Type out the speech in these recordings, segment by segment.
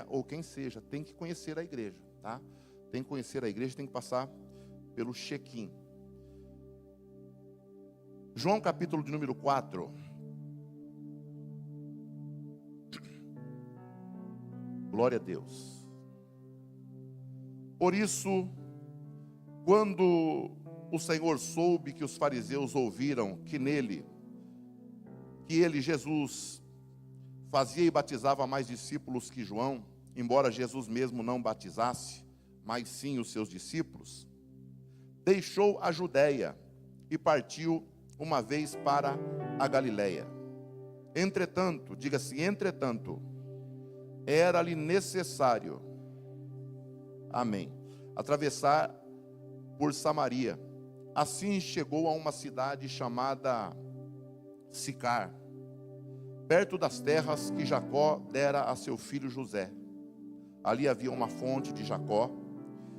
ou quem seja, tem que conhecer a igreja, tá? Tem que conhecer a igreja, tem que passar pelo check-in. João capítulo de número 4. Glória a Deus. Por isso, quando o Senhor soube que os fariseus ouviram que ele, Jesus, fazia e batizava mais discípulos que João, embora Jesus mesmo não batizasse, mas sim os seus discípulos, deixou a Judéia e partiu uma vez para a Galiléia. Entretanto, diga-se, entretanto, era-lhe necessário, amém, atravessar por Samaria. Assim chegou a uma cidade chamada Sicar, perto das terras que Jacó dera a seu filho José. Ali havia uma fonte de Jacó,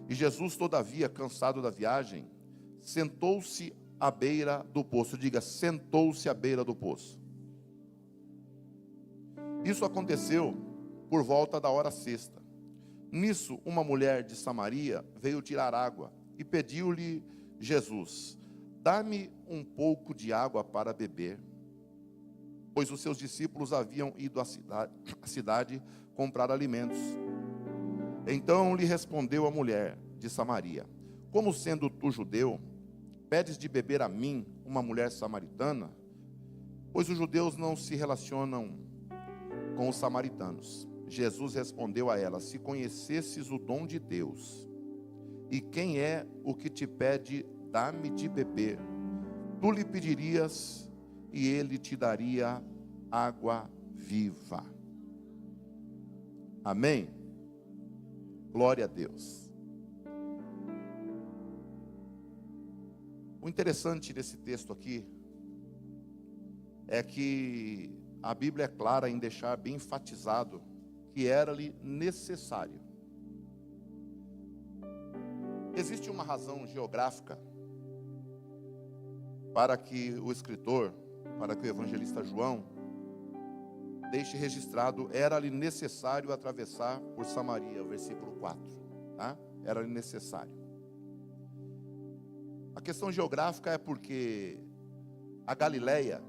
e Jesus, todavia, cansado da viagem, sentou-se à beira do poço. Diga, sentou-se à beira do poço. Isso aconteceu por volta da hora sexta. Nisso, uma mulher de Samaria veio tirar água e pediu-lhe Jesus: dá-me um pouco de água para beber. Pois os seus discípulos haviam ido à cidade comprar alimentos. Então lhe respondeu a mulher de Samaria: como sendo tu judeu, pedes de beber a mim, uma mulher samaritana? Pois os judeus não se relacionam com os samaritanos. Jesus respondeu a ela: se conhecesses o dom de Deus, e quem é o que te pede, dá-me de beber, tu lhe pedirias, e ele te daria água viva. Amém? Glória a Deus. O interessante desse texto aqui é que a Bíblia é clara em deixar bem enfatizado que era-lhe necessário. Existe uma razão geográfica para que o escritor, para que o evangelista João deixe registrado: era-lhe necessário atravessar por Samaria, o versículo 4, tá? Era-lhe necessário. A questão geográfica é porque a Galiléia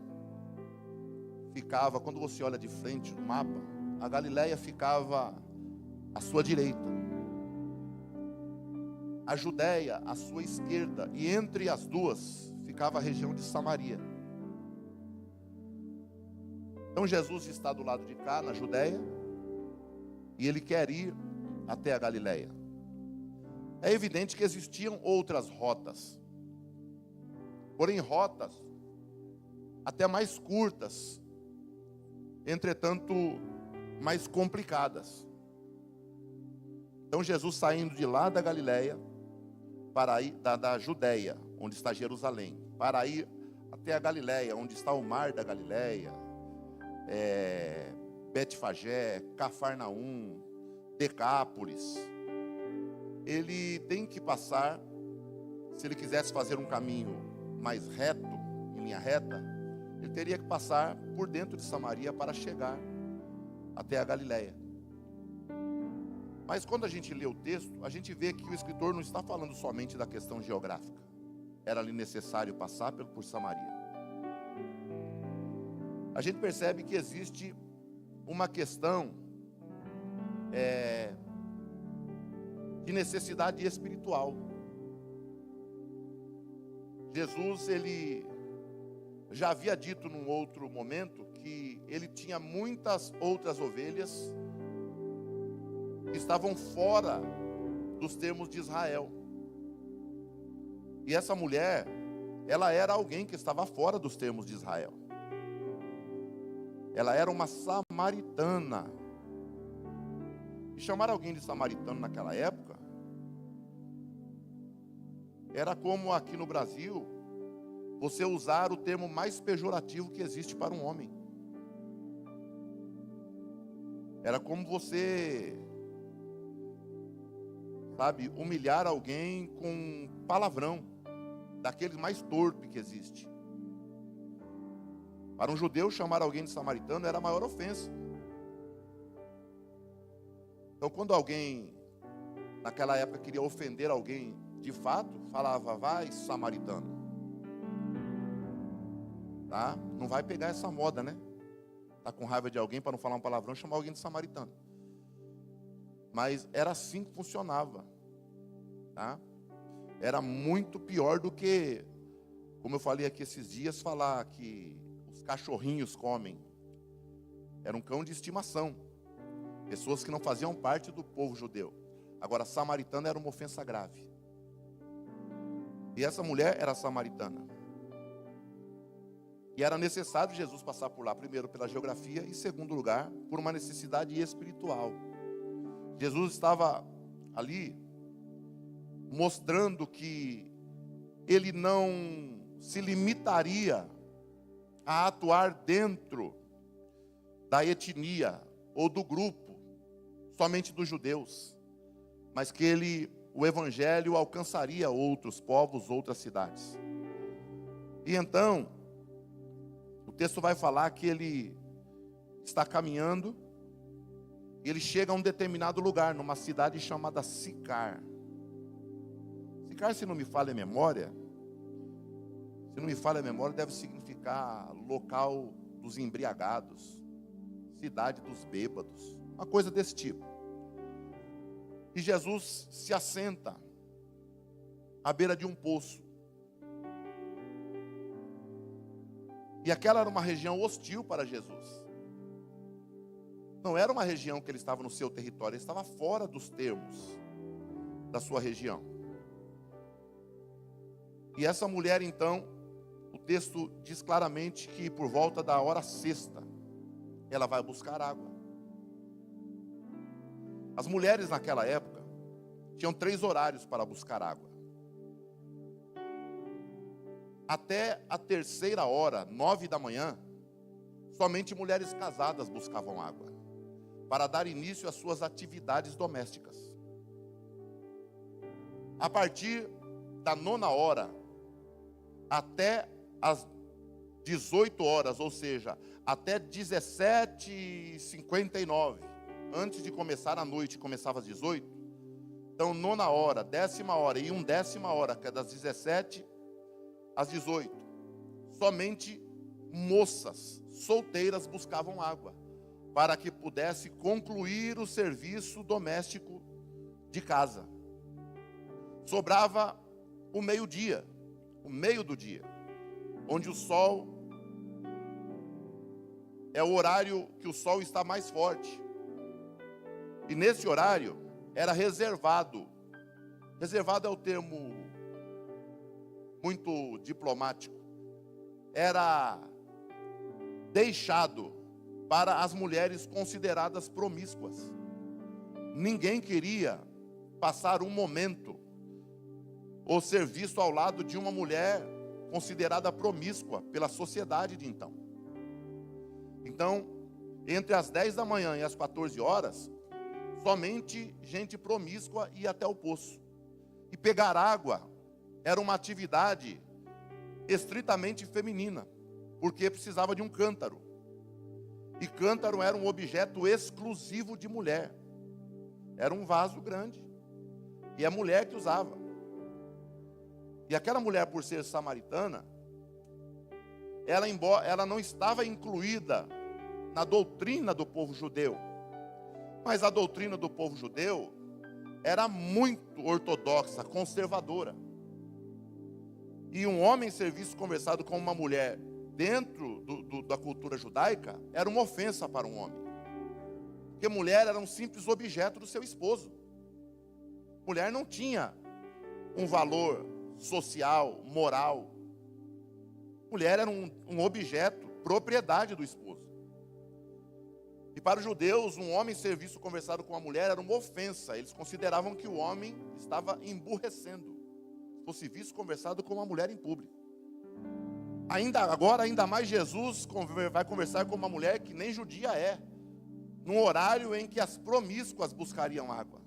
ficava, quando você olha de frente no mapa, a Galiléia ficava à sua direita, a Judéia à sua esquerda, e entre as duas ficava a região de Samaria. Então Jesus está do lado de cá, na Judéia, e ele quer ir até a Galiléia. É evidente que existiam outras rotas, porém rotas até mais curtas, entretanto mais complicadas. Então Jesus, saindo de lá da Galiléia, para ir da Judéia, onde está Jerusalém, para ir até a Galiléia, onde está o mar da Galiléia, Betfagé, Cafarnaum, Decápolis, ele tem que passar, se ele quisesse fazer um caminho mais reto, em linha reta, ele teria que passar por dentro de Samaria para chegar até a Galiléia. Mas quando a gente lê o texto, a gente vê que o escritor não está falando somente da questão geográfica. Era-lhe necessário passar por Samaria. A gente percebe que existe uma questão de necessidade espiritual. Jesus, ele já havia dito num outro momento que ele tinha muitas outras ovelhas que estavam fora dos termos de Israel. E essa mulher, ela era alguém que estava fora dos termos de Israel. Ela era uma samaritana. E chamar alguém de samaritano naquela época era como aqui no Brasil você usar o termo mais pejorativo que existe para um homem. Era como você, sabe, humilhar alguém com palavrão, daquele mais torpe que existe. Para um judeu, chamar alguém de samaritano era a maior ofensa. Então, quando alguém, naquela época, queria ofender alguém de fato, falava, vai, samaritano. Tá? Não vai pegar essa moda, né? Tá com raiva de alguém, para não falar um palavrão, chamar alguém de samaritano. Mas era assim que funcionava. Tá? Era muito pior do que, como eu falei aqui esses dias, falar que os cachorrinhos comem. Era um cão de estimação. Pessoas que não faziam parte do povo judeu. Agora, samaritano era uma ofensa grave. E essa mulher era samaritana. E era necessário Jesus passar por lá, primeiro pela geografia e, em segundo lugar, por uma necessidade espiritual. Jesus estava ali mostrando que ele não se limitaria a atuar dentro da etnia ou do grupo somente dos judeus, mas que o evangelho alcançaria outros povos, outras cidades. E então, o texto vai falar que ele está caminhando e ele chega a um determinado lugar, numa cidade chamada Sicar. Sicar, se não me falha a memória, deve significar local dos embriagados, cidade dos bêbados, uma coisa desse tipo. E Jesus se assenta à beira de um poço. E aquela era uma região hostil para Jesus. Não era uma região que ele estava no seu território, ele estava fora dos termos da sua região. E essa mulher, então, o texto diz claramente que por volta da hora sexta, ela vai buscar água. As mulheres naquela época tinham 3 horários para buscar água. Até a 3ª hora, 9 da manhã, somente mulheres casadas buscavam água, para dar início às suas atividades domésticas. A partir da 9ª hora, até as 18 horas, ou seja, até 17h59, antes de começar a noite, começava às 18. Então, 9ª hora, 10ª hora e 1/10ª hora, que é das 17 às 18. Somente moças solteiras buscavam água, para que pudesse concluir o serviço doméstico de casa. Sobrava o meio-dia, o meio do dia, onde o sol é o horário que o sol está mais forte. E nesse horário era reservado é o termo muito diplomático, era deixado para as mulheres consideradas promíscuas. Ninguém queria passar um momento ou ser visto ao lado de uma mulher considerada promíscua pela sociedade de então. Então, entre as 10 da manhã e as 14 horas, somente gente promíscua ia até o poço. E pegar água era uma atividade estritamente feminina, porque precisava de um cântaro. E cântaro era um objeto exclusivo de mulher. Era um vaso grande. E a mulher que usava. E aquela mulher, por ser samaritana, ela não estava incluída na doutrina do povo judeu. Mas a doutrina do povo judeu era muito ortodoxa, conservadora. E um homem ser visto conversado com uma mulher dentro da cultura judaica era uma ofensa para um homem. Porque mulher era um simples objeto do seu esposo. Mulher não tinha um valor social, moral. Mulher era um objeto, propriedade do esposo. E para os judeus, um homem ser visto conversado com uma mulher era uma ofensa. Eles consideravam que o homem estava emburrecendo, se fosse visto conversado com uma mulher em público. Ainda mais Jesus vai conversar com uma mulher que nem judia é, num horário em que as promíscuas buscariam água.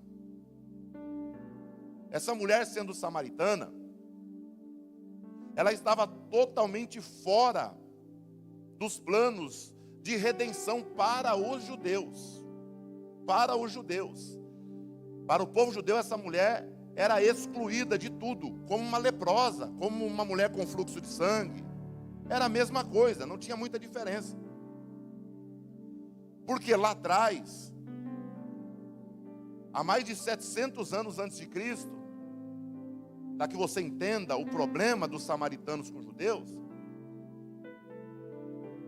Essa mulher, sendo samaritana, ela estava totalmente fora dos planos de redenção para os judeus. para os judeus. Para o povo judeu, essa mulher era excluída de tudo, como uma leprosa, como uma mulher com fluxo de sangue. Era a mesma coisa, não tinha muita diferença. Porque lá atrás, há mais de 700 anos antes de Cristo, para que você entenda o problema dos samaritanos com os judeus,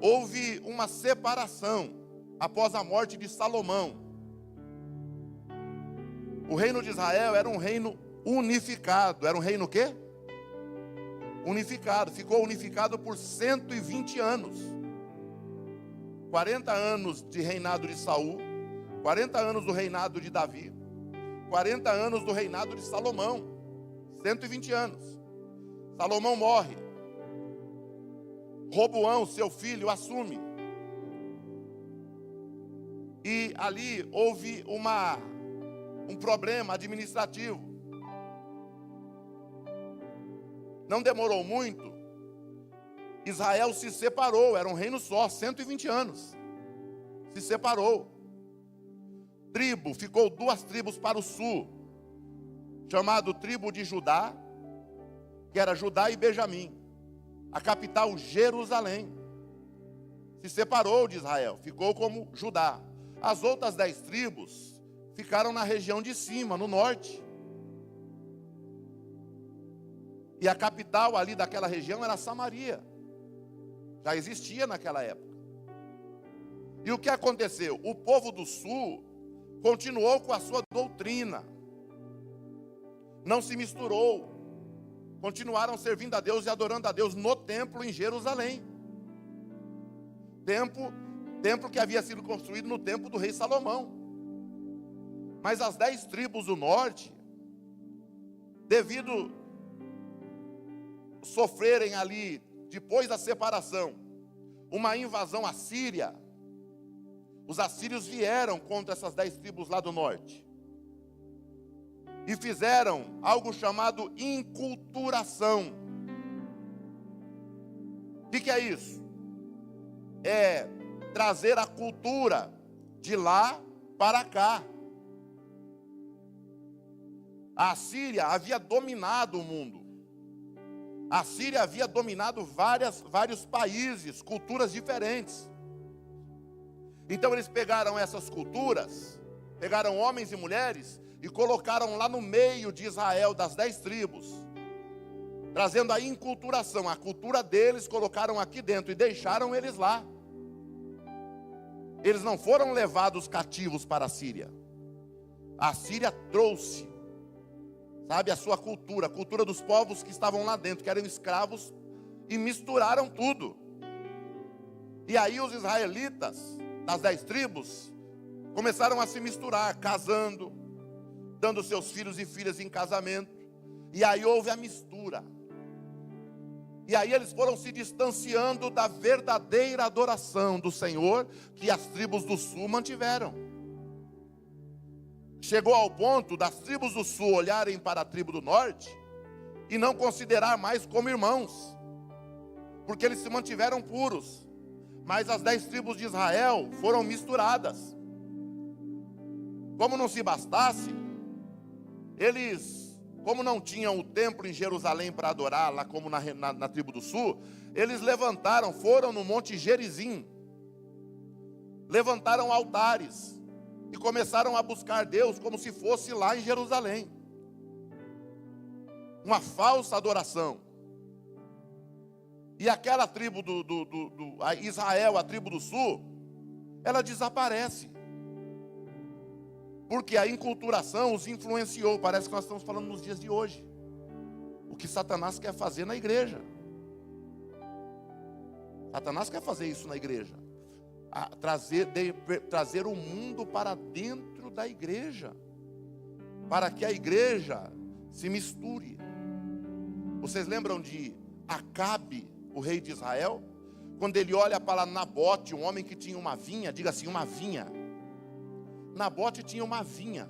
houve uma separação após a morte de Salomão. O reino de Israel era um reino unificado. Era um reino o quê? Unificado. Ficou unificado por 120 anos. 40 anos de reinado de Saul, 40 anos do reinado de Davi, 40 anos do reinado de Salomão. 120 anos. Salomão morre. Roboão, seu filho, assume. E ali houve um problema administrativo. Não demorou muito. Israel se separou, era um reino só, 120 anos. Se separou. Ficou 2 tribos para o sul, chamado tribo de Judá, que era Judá e Benjamim. A capital, Jerusalém. Se separou de Israel, ficou como Judá. As outras 10 tribos ficaram na região de cima, no norte. E a capital ali daquela região era Samaria. Já existia naquela época. E o que aconteceu? O povo do sul continuou com a sua doutrina. Não se misturou. Continuaram servindo a Deus e adorando a Deus no templo em Jerusalém. Templo que havia sido construído no tempo do rei Salomão. Mas as 10 tribos do norte, devido sofrerem ali, depois da separação, uma invasão assíria, os assírios vieram contra essas 10 tribos lá do norte. E fizeram algo chamado inculturação. O que é isso? É trazer a cultura de lá para cá. A Assíria havia dominado o mundo. A Síria havia dominado vários países, culturas diferentes. Então eles pegaram essas culturas, pegaram homens e mulheres e colocaram lá no meio de Israel, das 10 tribos, trazendo a inculturação, a cultura deles, colocaram aqui dentro e deixaram eles lá. Eles não foram levados cativos para a Síria. A Síria trouxe, sabe, a sua cultura, a cultura dos povos que estavam lá dentro, que eram escravos, e misturaram tudo. E aí os israelitas, das 10 tribos, começaram a se misturar, casando, dando seus filhos e filhas em casamento. E aí houve a mistura. E aí eles foram se distanciando da verdadeira adoração do Senhor, que as tribos do sul mantiveram. Chegou ao ponto das tribos do sul olharem para a tribo do norte e não considerar mais como irmãos, porque eles se mantiveram puros. Mas as 10 tribos de Israel foram misturadas. Como não se bastasse, eles, como não tinham o templo em Jerusalém para adorar, lá como na tribo do sul, eles foram no monte Gerizim, levantaram altares e começaram a buscar Deus como se fosse lá em Jerusalém. Uma falsa adoração. E aquela tribo a Israel, a tribo do sul, ela desaparece. Porque a inculturação os influenciou. Parece que nós estamos falando nos dias de hoje. O que Satanás quer fazer na igreja. Satanás quer fazer isso na igreja. Trazer o mundo para dentro da igreja. Para que a igreja se misture. Vocês lembram de Acabe, o rei de Israel? Quando ele olha para Nabote, um homem que tinha uma vinha, diga assim, uma vinha. Nabote tinha uma vinha.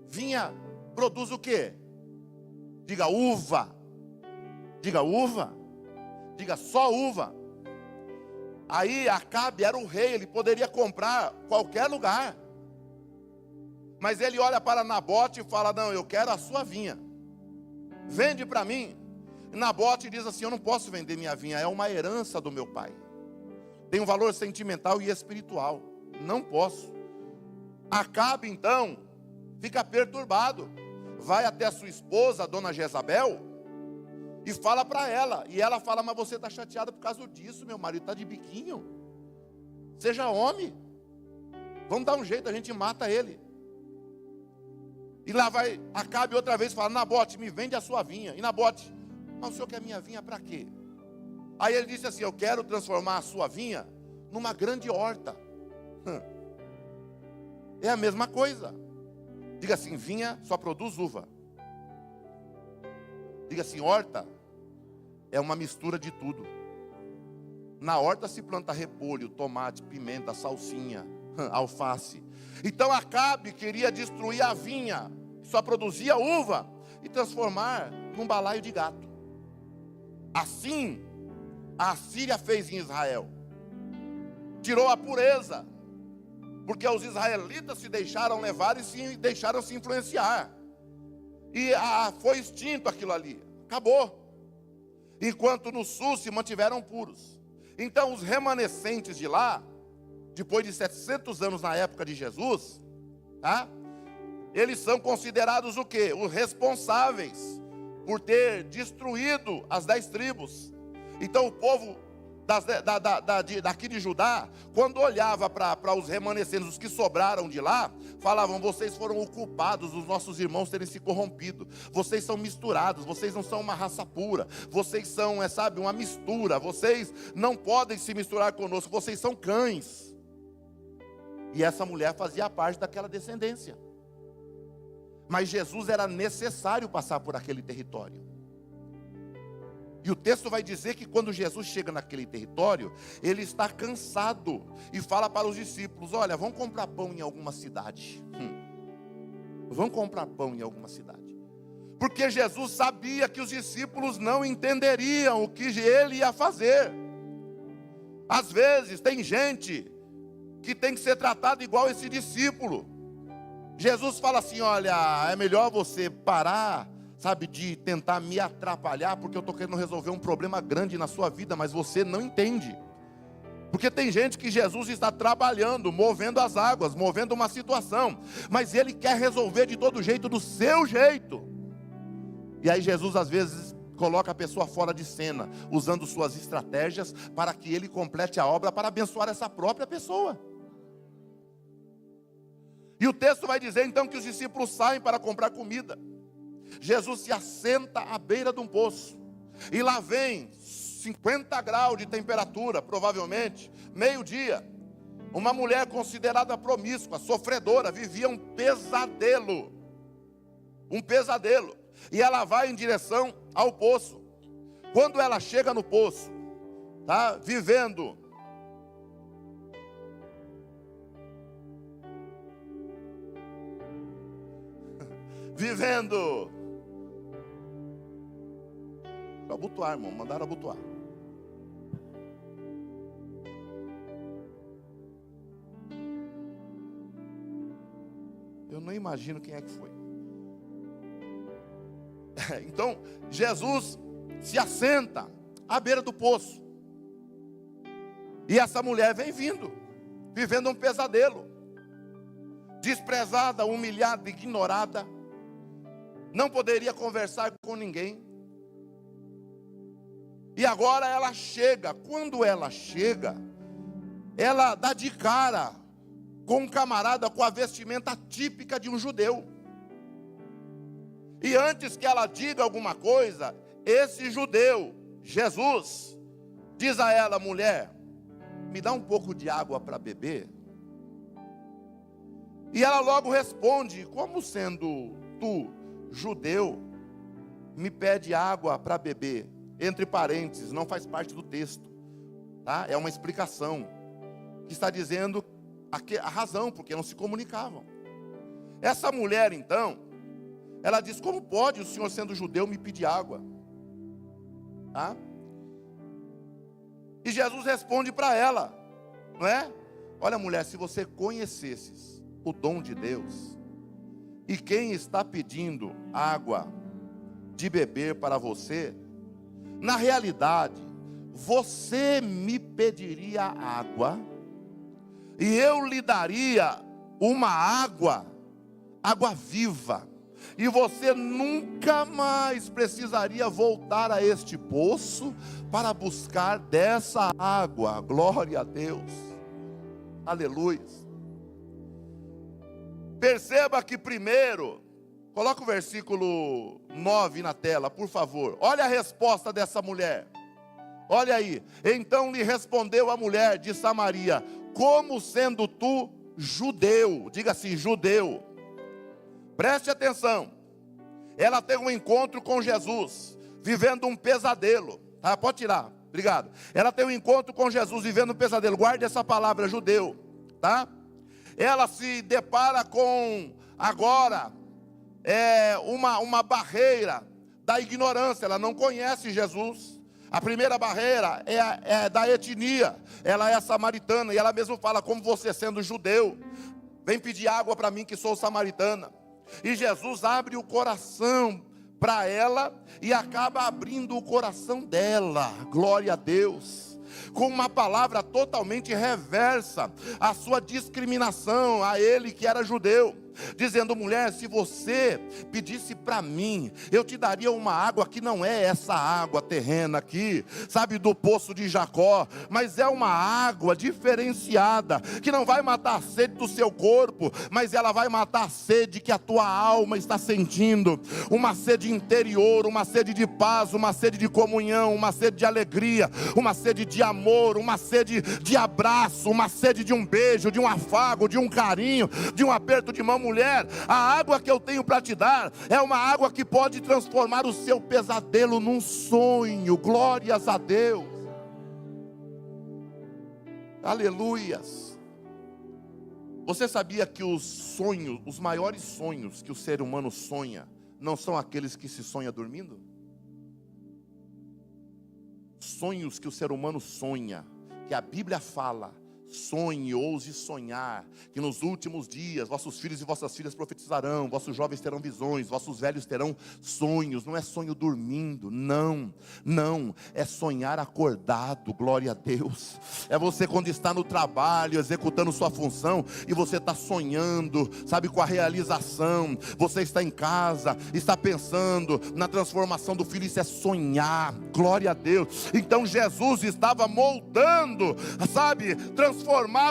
Vinha produz o quê? Diga uva. Diga uva. Diga só uva. Aí Acabe era o rei, ele poderia comprar qualquer lugar. Mas ele olha para Nabote e fala: não, eu quero a sua vinha, vende para mim. E Nabote diz assim: eu não posso vender minha vinha, é uma herança do meu pai, tem um valor sentimental e espiritual, não posso. Acabe então fica perturbado, vai até a sua esposa, a dona Jezabel, e fala para ela. E ela fala: mas você está chateada por causa disso, meu marido está de biquinho, seja homem, vamos dar um jeito, a gente mata ele. E lá vai Acabe outra vez e fala: Nabote, me vende a sua vinha. E Nabote: mas o senhor quer minha vinha para quê? Aí ele disse assim: eu quero transformar a sua vinha numa grande horta. É a mesma coisa. Diga assim: vinha só produz uva. Diga assim: horta é uma mistura de tudo. Na horta se planta repolho, tomate, pimenta, salsinha, alface. Então Acabe queria destruir a vinha, que só produzia uva, e transformar num balaio de gato. Assim a Assíria fez em Israel. Tirou a pureza, porque os israelitas se deixaram levar e se deixaram se influenciar. E foi extinto aquilo ali, acabou. Enquanto no sul se mantiveram puros. Então os remanescentes de lá, depois de 700 anos na época de Jesus, tá? Eles são considerados o quê? Os responsáveis por ter destruído as 10 tribos. Então o povo daqui de Judá, quando olhava para os remanescentes, os que sobraram de lá, falavam: vocês foram o culpados dos nossos irmãos terem se corrompido, vocês são misturados, vocês não são uma raça pura, vocês são, uma mistura, vocês não podem se misturar conosco, vocês são cães. E essa mulher fazia parte daquela descendência. Mas Jesus era necessário passar por aquele território. E o texto vai dizer que quando Jesus chega naquele território, ele está cansado e fala para os discípulos: olha, vão comprar pão em alguma cidade. Vão comprar pão em alguma cidade. Porque Jesus sabia que os discípulos não entenderiam o que ele ia fazer. Às vezes tem gente que tem que ser tratado igual esse discípulo. Jesus fala assim: olha, é melhor você parar, de tentar me atrapalhar, porque eu estou querendo resolver um problema grande na sua vida, mas você não entende. Porque tem gente que Jesus está trabalhando, movendo as águas, movendo uma situação, mas ele quer resolver de todo jeito, do seu jeito. E aí Jesus às vezes coloca a pessoa fora de cena, usando suas estratégias para que ele complete a obra, para abençoar essa própria pessoa. E o texto vai dizer então que os discípulos saem para comprar comida. Jesus se assenta à beira de um poço, e lá vem 50 graus de temperatura, provavelmente, meio-dia. Uma mulher considerada promíscua, sofredora, vivia um pesadelo. E ela vai em direção ao poço. Quando ela chega no poço, vivendo abotoar, irmão, mandaram abotoar. Eu não imagino quem é que foi. Então, Jesus se assenta à beira do poço. E essa mulher vem vindo, vivendo um pesadelo. Desprezada, humilhada, ignorada. Não poderia conversar com ninguém. E agora ela chega. Quando ela chega, ela dá de cara com um camarada com a vestimenta típica de um judeu. E antes que ela diga alguma coisa, esse judeu, Jesus, diz a ela: mulher, me dá um pouco de água para beber. E ela logo responde: como sendo tu judeu, me pede água para beber? Entre parênteses, não faz parte do texto, tá? É uma explicação que está dizendo a razão, porque não se comunicavam. Essa mulher então, ela diz: como pode o senhor, sendo judeu, me pedir água? Tá? E Jesus responde para ela, não é? Olha, mulher, se você conhecesses o dom de Deus, E quem está pedindo água de beber para você, na realidade, você me pediria água, e eu lhe daria uma água viva, e você nunca mais precisaria voltar a este poço para buscar dessa água. Glória a Deus, aleluia. Perceba que primeiro, coloca o versículo 9 na tela, por favor. Olha a resposta dessa mulher. Olha aí. Então lhe respondeu a mulher de Samaria: como sendo tu judeu? Diga assim, judeu. Preste atenção. Ela tem um encontro com Jesus, vivendo um pesadelo. Tá? Pode tirar, obrigado. Ela tem um encontro com Jesus, vivendo um pesadelo. Guarde essa palavra, judeu, tá? Ela se depara com, agora, uma barreira da ignorância. Ela não conhece Jesus. A primeira barreira é da etnia. Ela é samaritana, e ela mesma fala: como você sendo judeu, vem pedir água para mim que sou samaritana. E Jesus abre o coração para ela, e acaba abrindo o coração dela, glória a Deus, com uma palavra totalmente reversa à sua discriminação, a ele que era judeu, dizendo: mulher, se você pedisse para mim, eu te daria uma água que não é essa água terrena aqui, sabe, do poço de Jacó, mas é uma água diferenciada, que não vai matar a sede do seu corpo, mas ela vai matar a sede que a tua alma está sentindo, uma sede interior, uma sede de paz, uma sede de comunhão, uma sede de alegria, uma sede de amor, uma sede de abraço, uma sede de um beijo, de um afago, de um carinho, de um aperto de mão. Mulher, a água que eu tenho para te dar é uma água que pode transformar o seu pesadelo num sonho. Glórias a Deus, aleluias. Você sabia que os sonhos, os maiores sonhos que o ser humano sonha, não são aqueles que se sonha dormindo? Sonhos que o ser humano sonha, que a Bíblia fala: sonhe, ouse sonhar, que nos últimos dias vossos filhos e vossas filhas profetizarão, vossos jovens terão visões, vossos velhos terão sonhos. Não é sonho dormindo, não, é sonhar acordado, glória a Deus. É você quando está no trabalho, executando sua função, e você está sonhando, sabe, com a realização. Você está em casa, está pensando na transformação do filho, isso é sonhar, glória a Deus. Então Jesus estava moldando, sabe, transformar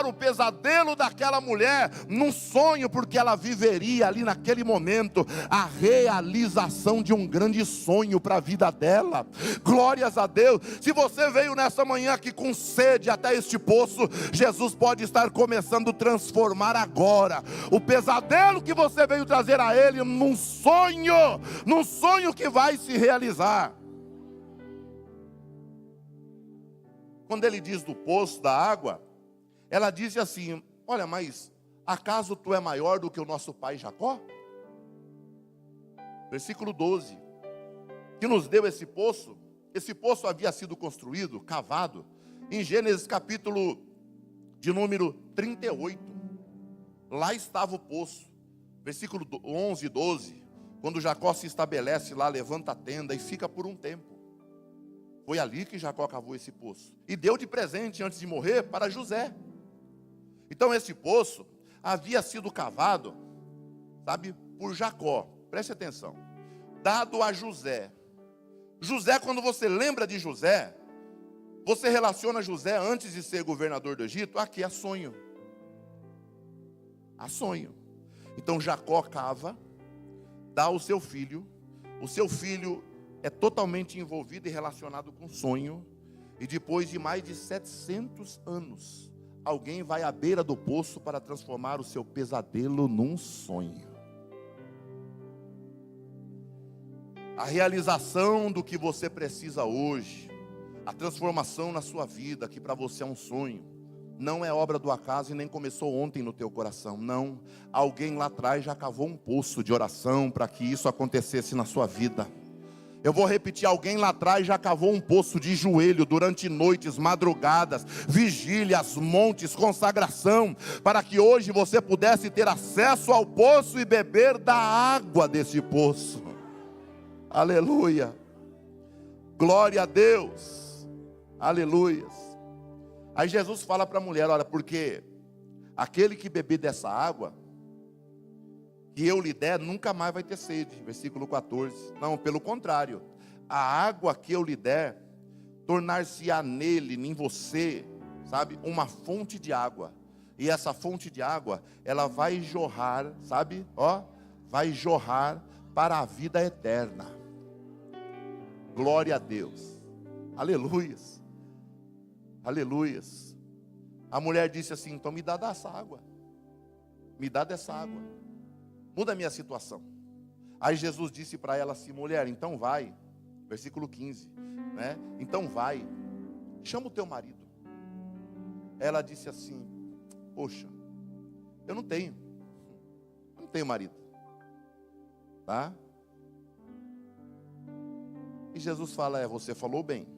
o pesadelo daquela mulher num sonho, porque ela viveria ali naquele momento a realização de um grande sonho para a vida dela. Glórias a Deus. Se você veio nessa manhã aqui com sede até este poço, Jesus pode estar começando a transformar agora o pesadelo que você veio trazer a Ele num sonho que vai se realizar. Quando Ele diz do poço, da água, ela disse assim: olha, mas acaso tu é maior do que o nosso pai Jacó? Versículo 12, que nos deu esse poço. Esse poço havia sido construído, cavado, em Gênesis capítulo de número 38. Lá estava o poço. Versículo 11 e 12, quando Jacó se estabelece lá, levanta a tenda e fica por um tempo. Foi ali que Jacó cavou esse poço, e deu de presente antes de morrer para José. Então esse poço havia sido cavado, sabe, por Jacó. Preste atenção. Dado a José. José, quando você lembra de José, você relaciona José antes de ser governador do Egito, aqui a sonho. A sonho. Então Jacó cava, dá ao seu filho. O seu filho é totalmente envolvido e relacionado com sonho. E depois de mais de 700 anos, alguém vai à beira do poço para transformar o seu pesadelo num sonho. A realização do que você precisa hoje, a transformação na sua vida, que para você é um sonho, não é obra do acaso e nem começou ontem no teu coração. Não, alguém lá atrás já cavou um poço de oração para que isso acontecesse na sua vida. Eu vou repetir, alguém lá atrás já cavou um poço de joelho durante noites, madrugadas, vigílias, montes, consagração, para que hoje você pudesse ter acesso ao poço e beber da água desse poço. Aleluia. Glória a Deus. Aleluias. Aí Jesus fala para a mulher, olha, porque aquele que beber dessa água que eu lhe der, nunca mais vai ter sede. Versículo 14. Não, pelo contrário. A água que eu lhe der, tornar-se-á nele, em você, sabe, uma fonte de água. E essa fonte de água, ela vai jorrar, sabe, ó, vai jorrar para a vida eterna. Glória a Deus. Aleluias. Aleluias. A mulher disse assim, então me dá dessa água. Me dá dessa água. Muda a minha situação. Aí Jesus disse para ela assim, mulher, então vai. Versículo 15, né? Então vai, chama o teu marido. Ela disse assim, poxa, eu não tenho marido. Tá? E Jesus fala, você falou bem.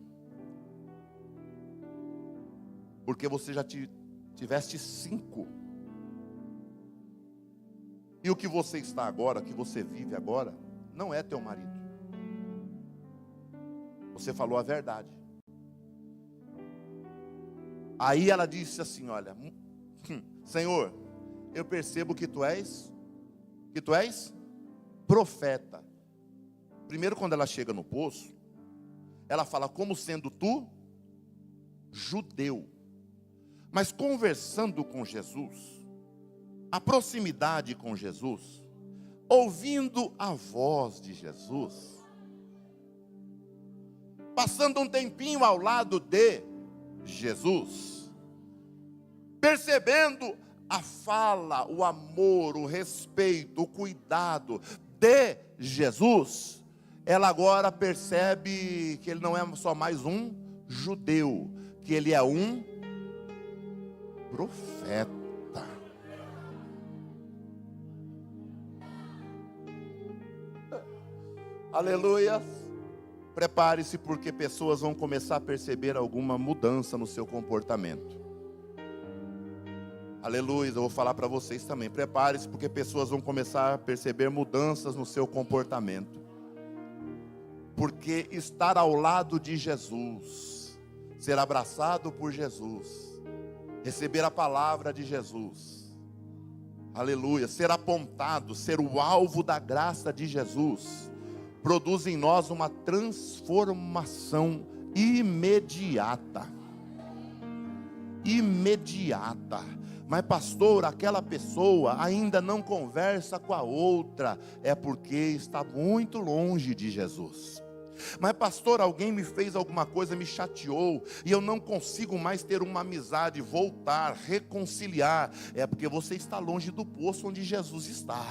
Porque você já tiveste 5. E o que você está agora, o que você vive agora, não é teu marido. Você falou a verdade. Aí ela disse assim, olha, Senhor, eu percebo que tu és profeta. Primeiro, quando ela chega no poço, ela fala, como sendo tu judeu. Mas conversando com Jesus, a proximidade com Jesus, ouvindo a voz de Jesus, passando um tempinho ao lado de Jesus, percebendo a fala, o amor, o respeito, o cuidado de Jesus, ela agora percebe que ele não é só mais um judeu, que ele é um profeta. Aleluia. Prepare-se, porque pessoas vão começar a perceber alguma mudança no seu comportamento. Aleluia, eu vou falar para vocês também. Prepare-se, porque pessoas vão começar a perceber mudanças no seu comportamento. Porque estar ao lado de Jesus, ser abraçado por Jesus, receber a palavra de Jesus, aleluia, ser apontado, ser o alvo da graça de Jesus, produz em nós uma transformação imediata. Imediata. Mas pastor, aquela pessoa ainda não conversa com a outra, é porque está muito longe de Jesus. Mas pastor, alguém me fez alguma coisa, me chateou, e eu não consigo mais ter uma amizade, voltar, reconciliar. É porque você está longe do poço onde Jesus está.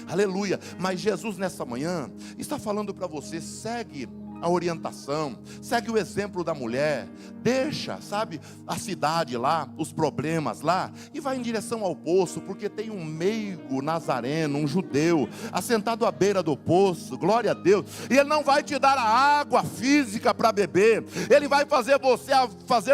Aleluia. Mas Jesus nessa manhã está falando para você, segue a orientação, segue o exemplo da mulher, deixa, sabe, a cidade lá, os problemas lá, e vai em direção ao poço, porque tem um meigo nazareno, um judeu, assentado à beira do poço, glória a Deus, e ele não vai te dar a água física para beber, ele vai fazer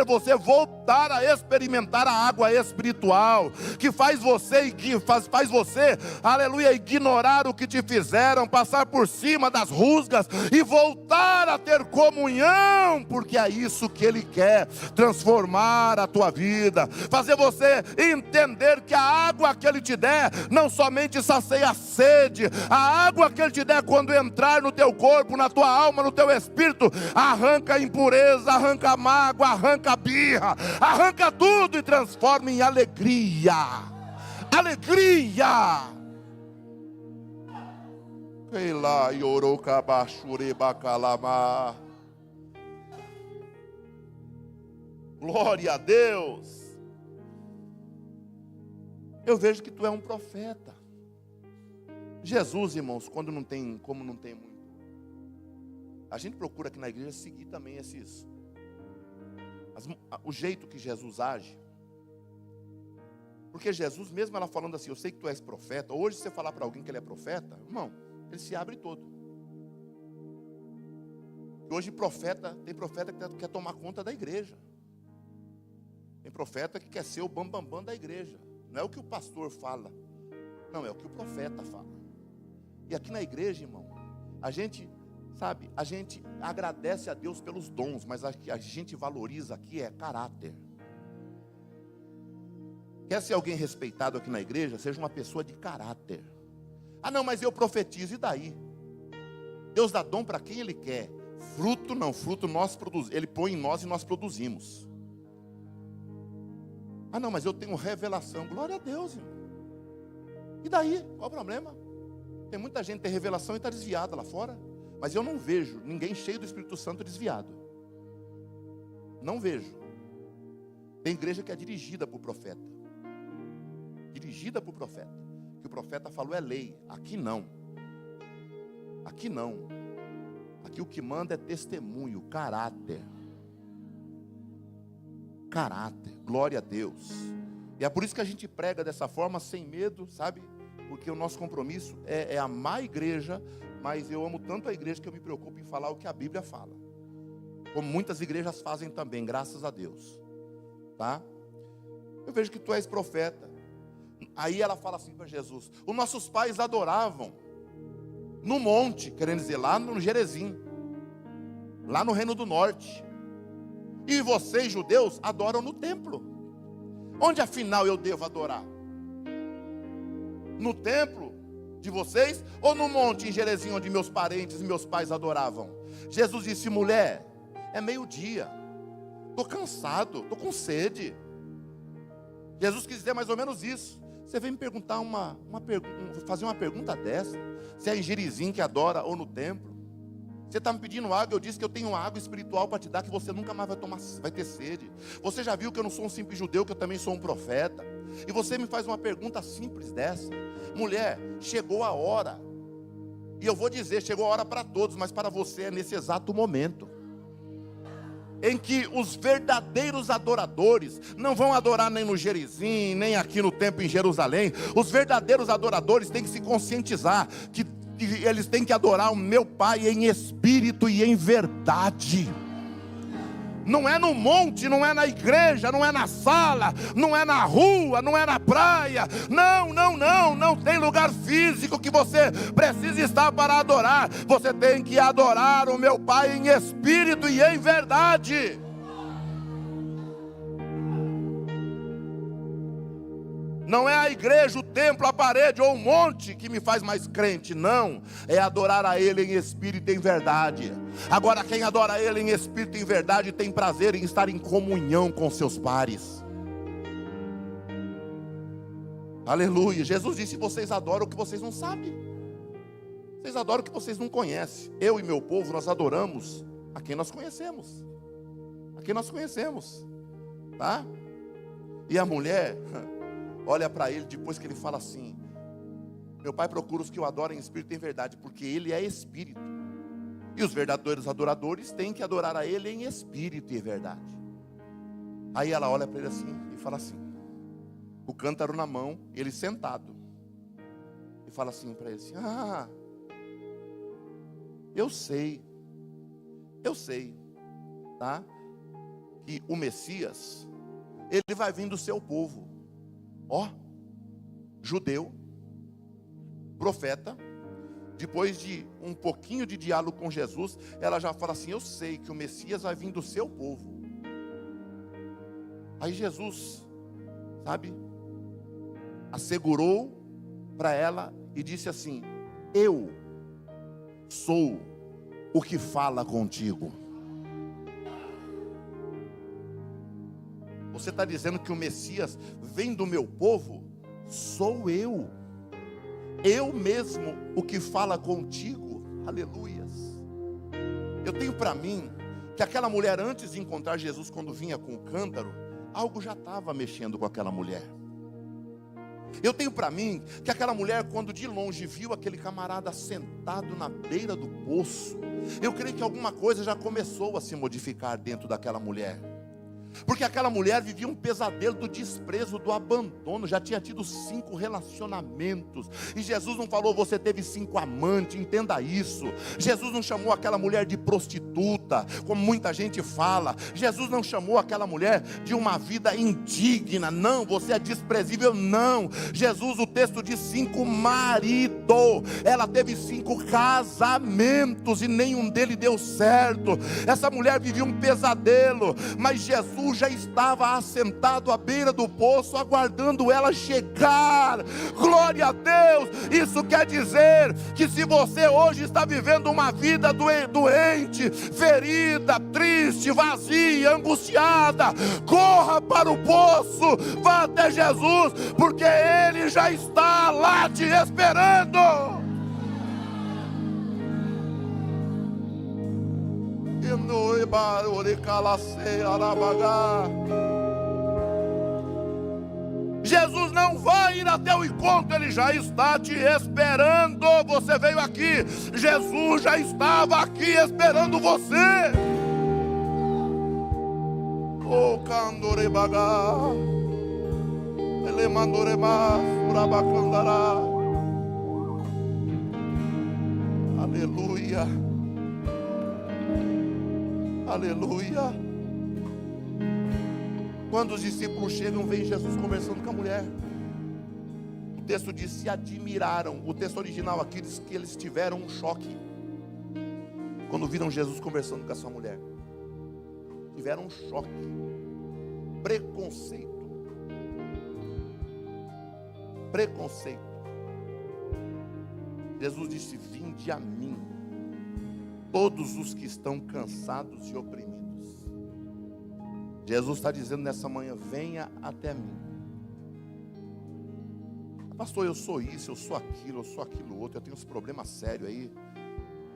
você voltar a experimentar a água espiritual, que faz você, e que faz você, aleluia, ignorar o que te fizeram, passar por cima das rusgas, e voltar a ter comunhão, porque é isso que ele quer, transformar a tua vida, fazer você entender que a água que ele te der, não somente sacia a sede, a água que ele te der, quando entrar no teu corpo, na tua alma, no teu espírito, arranca a impureza, arranca a mágoa, arranca a birra, arranca tudo e transforma em alegria. Alegria. Glória a Deus. Eu vejo que tu é um profeta. Jesus, irmãos, como não tem muito, a gente procura aqui na igreja seguir também o jeito que Jesus age. Porque Jesus, mesmo ela falando assim, eu sei que tu és profeta, hoje se você falar para alguém que ele é profeta, irmão, ele se abre todo. E hoje tem profeta que quer tomar conta da igreja. Tem profeta que quer ser o bambambam da igreja. Não é o que o pastor fala, não, é o que o profeta fala. E aqui na igreja, irmão, a gente agradece a Deus pelos dons, mas a que a gente valoriza aqui é caráter. Quer ser alguém respeitado aqui na igreja? Seja uma pessoa de caráter. Ah não, mas eu profetizo, e daí? Deus dá dom para quem Ele quer. Fruto não, fruto nós produzimos. Ele põe em nós e nós produzimos. Ah não, mas eu tenho revelação. Glória a Deus, irmão. E daí? Qual o problema? Tem muita gente que tem revelação e está desviada lá fora. Mas eu não vejo ninguém cheio do Espírito Santo desviado. Não vejo. Tem igreja que é dirigida por profeta. Dirigida por profeta. Que o profeta falou é lei. Aqui não. Aqui não. Aqui o que manda é testemunho, caráter. Caráter. Glória a Deus. E é por isso que a gente prega dessa forma, sem medo, sabe? Porque o nosso compromisso é amar a igreja, mas eu amo tanto a igreja que eu me preocupo em falar o que a Bíblia fala. Como muitas igrejas fazem também, graças a Deus. Tá? Eu vejo que tu és profeta. Aí ela fala assim para Jesus: os nossos pais adoravam no monte, querendo dizer, lá no Gerezim, lá no Reino do Norte. E vocês, judeus, adoram no templo. Onde afinal eu devo adorar? No templo de vocês ou no monte em Gerezim, onde meus parentes e meus pais adoravam? Jesus disse: mulher, é meio-dia, estou cansado, estou com sede. Jesus quis dizer mais ou menos isso. Você vem me perguntar fazer uma pergunta dessa, se é em Gerezim que adora ou no templo? Você está me pedindo água, eu disse que eu tenho água espiritual para te dar, que você nunca mais vai ter sede. Você já viu que eu não sou um simples judeu, que eu também sou um profeta? E você me faz uma pergunta simples dessa. Mulher, chegou a hora. E eu vou dizer, chegou a hora para todos, mas para você é nesse exato momento em que os verdadeiros adoradores não vão adorar nem no Gerezim, nem aqui no templo em Jerusalém. Os verdadeiros adoradores têm que se conscientizar que eles têm que adorar o meu Pai em espírito e em verdade. Não é no monte, não é na igreja, não é na sala, não é na rua, não é na praia. Não tem lugar físico que você precisa estar para adorar. Você tem que adorar o meu Pai em espírito e em verdade. Não é a igreja, o templo, a parede ou o monte que me faz mais crente, não. É adorar a Ele em espírito e em verdade. Agora, quem adora a Ele em espírito e em verdade tem prazer em estar em comunhão com seus pares. Aleluia. Jesus disse: vocês adoram o que vocês não sabem. Vocês adoram o que vocês não conhecem. Eu e meu povo, nós adoramos a quem nós conhecemos. A quem nós conhecemos. Tá? E a mulher olha para ele depois que ele fala assim: meu Pai procura os que o adoram em espírito e em verdade, porque Ele é espírito. E os verdadeiros adoradores têm que adorar a Ele em espírito e em verdade. Aí ela olha para ele assim e fala assim, o cântaro na mão, ele sentado, e fala assim para ele assim: eu sei, tá? Que o Messias, ele vai vir do seu povo. Judeu, profeta. Depois de um pouquinho de diálogo com Jesus, ela já fala assim: eu sei que o Messias vai vir do seu povo. Aí Jesus, sabe, assegurou para ela e disse assim: eu sou o que fala contigo. Você está dizendo que o Messias vem do meu povo? Sou eu mesmo o que fala contigo. Aleluias. Eu tenho para mim que aquela mulher, antes de encontrar Jesus, quando vinha com o cântaro, algo já estava mexendo com aquela mulher. Eu tenho para mim que aquela mulher, quando de longe viu aquele camarada sentado na beira do poço, eu creio que alguma coisa já começou a se modificar dentro daquela mulher. Porque aquela mulher vivia um pesadelo do desprezo, do abandono. Já tinha tido 5 relacionamentos. E Jesus não falou, você teve 5 amantes, entenda isso. Jesus não chamou aquela mulher de prostituta, como muita gente fala. Jesus não chamou aquela mulher de uma vida indigna. Não, você é desprezível, não. Jesus, o texto diz 5 maridos. Ela teve 5 casamentos e nenhum deles deu certo. Essa mulher vivia um pesadelo, mas Jesus já estava assentado à beira do poço, aguardando ela chegar. Glória a Deus. Isso quer dizer que se você hoje está vivendo uma vida doente, ferida, triste, vazia, angustiada, corra para o poço, vá até Jesus, porque Ele já está lá te esperando. Jesus não vai ir até o encontro, Ele já está te esperando. Você veio aqui, Jesus já estava aqui esperando você. Oh, candorebaga, elemandorema, surabacandara. Aleluia. Aleluia. Quando os discípulos chegam, vem Jesus conversando com a mulher. O texto diz, se admiraram. O texto original aqui diz que eles tiveram um choque quando viram Jesus conversando com essa mulher. Tiveram um choque. Preconceito. Jesus disse, vinde a mim, todos os que estão cansados e oprimidos. Jesus está dizendo nessa manhã, venha até mim. Pastor, eu sou isso, eu sou aquilo outro, eu tenho uns problemas sérios aí.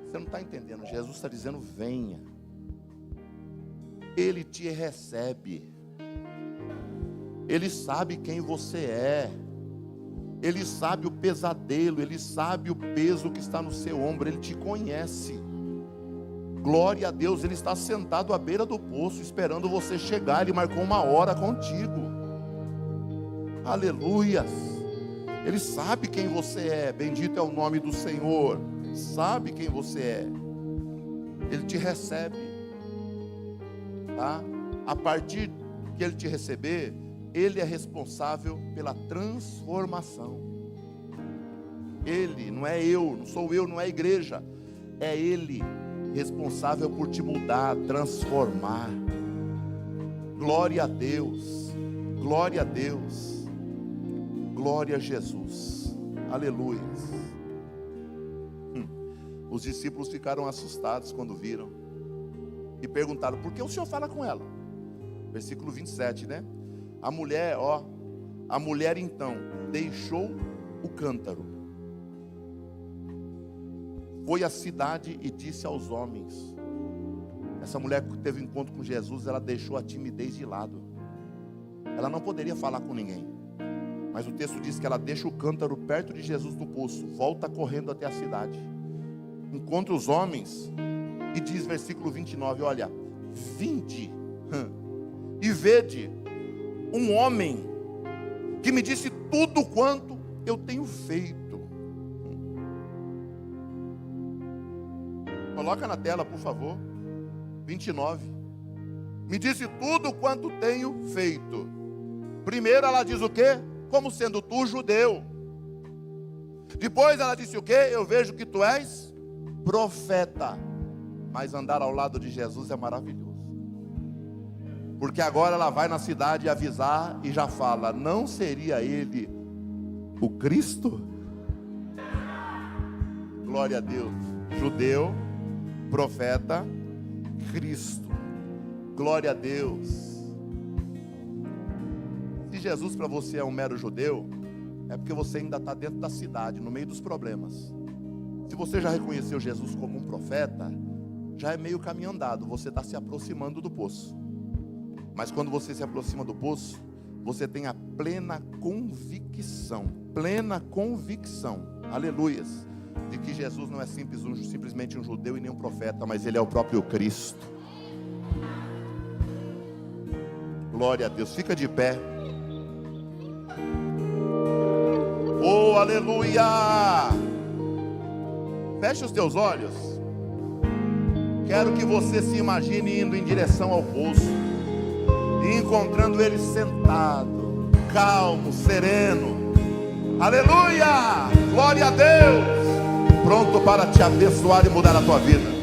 Você não está entendendo. Jesus está dizendo, venha. Ele te recebe. Ele sabe quem você é. Ele sabe o pesadelo, Ele sabe o peso que está no seu ombro, Ele te conhece. Glória a Deus, Ele está sentado à beira do poço, esperando você chegar. Ele marcou uma hora contigo. Aleluias. Ele sabe quem você é. Bendito é o nome do Senhor. Ele sabe quem você é. Ele te recebe, tá? A partir que Ele te receber, Ele é responsável pela transformação. Ele, não é eu, não sou eu, não é a igreja. É Ele responsável por te mudar, transformar. Glória a Deus, glória a Deus, glória a Jesus, aleluia. Os discípulos ficaram assustados quando viram e perguntaram, por que o Senhor fala com ela? Versículo 27, né? A mulher então deixou o cântaro, foi à cidade e disse aos homens. Essa mulher que teve um encontro com Jesus, ela deixou a timidez de lado. Ela não poderia falar com ninguém, mas o texto diz que ela deixa o cântaro perto de Jesus no poço, volta correndo até a cidade, encontra os homens e diz, versículo 29, olha, vinde e vede um homem que me disse tudo quanto eu tenho feito. Coloca na tela, por favor. 29. Me disse tudo quanto tenho feito. Primeiro ela diz o quê? Como sendo tu judeu. Depois ela disse o quê? Eu vejo que tu és profeta. Mas andar ao lado de Jesus é maravilhoso. Porque agora ela vai na cidade avisar e já fala, não seria ele o Cristo? Glória a Deus. Judeu, profeta, Cristo. Glória a Deus. Se Jesus para você é um mero judeu, é porque você ainda está dentro da cidade, no meio dos problemas. Se você já reconheceu Jesus como um profeta, já é meio caminho andado, você está se aproximando do poço. Mas quando você se aproxima do poço, você tem a plena convicção, aleluias, de que Jesus não é simplesmente um judeu e nem um profeta, mas Ele é o próprio Cristo. Glória a Deus. Fica de pé. Oh, aleluia. Feche os teus olhos. Quero que você se imagine indo em direção ao poço e encontrando ele sentado, calmo, sereno. Aleluia. Glória a Deus. Pronto para te abençoar e mudar a tua vida.